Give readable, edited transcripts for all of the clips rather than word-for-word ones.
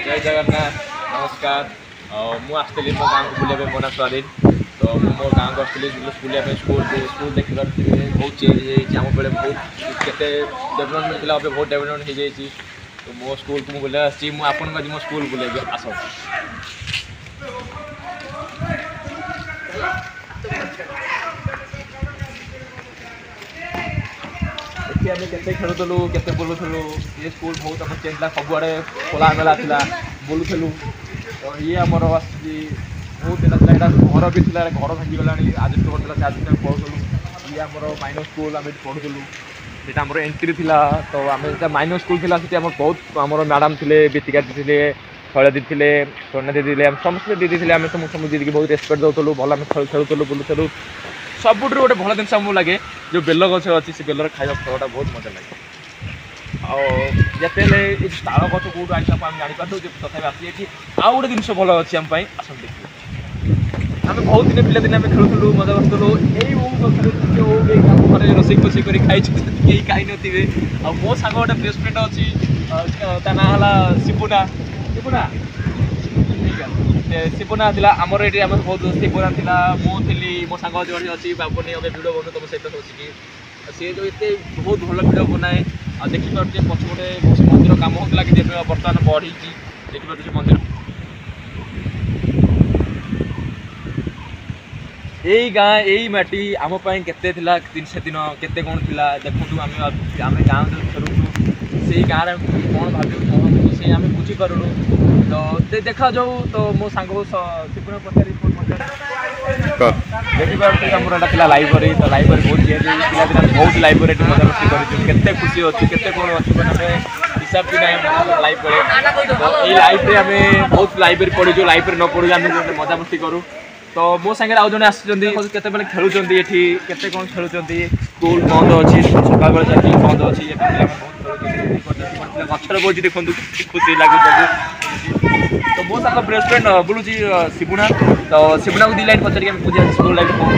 जय जगन्नाथ नमस्कार। मुझे मो गाँव को बुलाया मो ना स्वाधीन तो मो गाँव को आसती बुलाया स्कूल स्कूल देखी बहुत चेंज आम बेले बहुत केते डेभलपमेंट थी बहुत डेभलपमेंट हो जाए तो मो स्कूल को बुलाया आपन आज मो स्कूल बुलाइबी आस आम के खेलुलु के बुलूलु ये स्कूल बहुत आम चेंज सबुआड़े खोला मेला था बुलूलु तो ये आमर आस बहुत दिन था घर भी था घर भांगीगला आज घर आज पढ़ुलु ये आम माइनर स्कूल आम पढ़ुलु सीटा आम एंट्री थी तो आम माइनर स्कूल थी बहुत आम मैडम थे बीतिका दी थे शैला दी थे सोना दीदी समस्त दीदी थे आम समस्त दीदी बहुत रेस्पेक्ट दौलू भल आम खेलुलु बुलूलु सबुठ गोटे भल जिन आमको लगे जो बेल गछ अच्छी से बेलर खाଇବା फलटा बहुत मजा लगे आते ताल गछ कौट आई आम जापार तथा आसी आउ गोटे जिन भल अच्छी आम आस देखिए आम बहुत दिन पिला दिन आम खेलुलु मजा करूँ यही घर रोसे फोसई कर खाई कहीं खाई थे आ मो सांग गोटे बेस्ट फ्रेंड अच्छी ता ना शिपुना शिपुना शिपुना था आमर ये बहुत शिपुना था मुझे मो सांग जो अच्छी बाबूनी अभी भिड बनु तुम सहित बसिकी सी जो ये बहुत भल भिड बनाए आ देखिपे पछपटे मंदिर कम होता कि बर्तमान बढ़ी देखिपे मंदिर यही गाँ यही माटी आमपाई केते से दिन केते कौन थी देखु आम गाँव जो फेरुलु से गाँव कौन भाव से आम बुझीपारूँ तो देखा जाऊ तो मो सांग शिपुना पचारि देखिए लाइब्रेरी तो लाइब्रेरी बहुत चेंज पिला बहुत लाइब्रेरी मजामस्ती कर खुशी अच्छी केते कौन अच्छी हिसाब कि ना लाइब्रेरी तो ये लाइब्रेरी आम बहुत लाइब्रेरी पढ़ी लाइब्रेरी न पढ़ू आम मजामस्ती करूँ तो मो सागर आउ जड़े आसते खेलुंट ये कौन खेलुंट स्कूल बंद अच्छी सकाल बेले चाकरी बंद अच्छी गचर बोझ देखो खुशी लगे तो मो साथ बेस्ट फ्रेंड बुलूँ शिपुना तो शिपुना को दी लाइन पचारिक पूछे स्कूल लाइफ कौन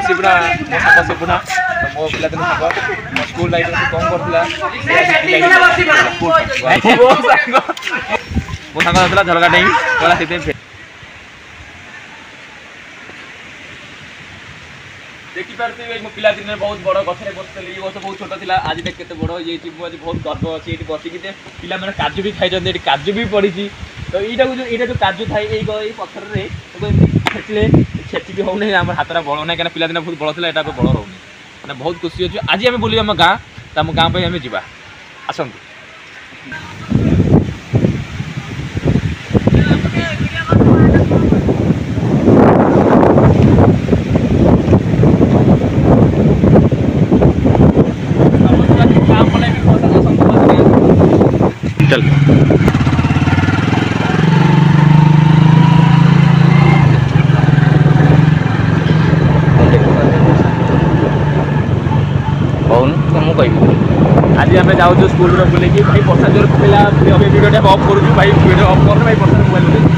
शिपुना मो साथ शिपुना तो मो पिला दिन साग स्कूल लाइफ कौन कर मो सांग झलका डेई गला से देखिपे मो पिला दिन बहुत बड़ गठे बसती ये वर्ष बहुत छोट था आज देख के बड़ ये मुझे बहुत गर्व अच्छी ये बसिकी पिला मैंने काजू भी खाई काजू भी पड़ी तो यहाँ जो काजू थाए ये पत्थर खेचले छेची भी होनी आम हाथ बड़ ना क्या पिला दिन बहुत बड़ था यहाँ बड़ रोनी मैंने बहुत खुशी अच्छे आज आम बुल आम गाँ तो आम गाँ आम जा आसतु चल आज आम जाऊँ स्कूल बुले भाई बर्षा जोर पकड़ा अभी भिडियो अफ करूँ भाई भिडियो अफ कर भाई बर्षा मोबाइल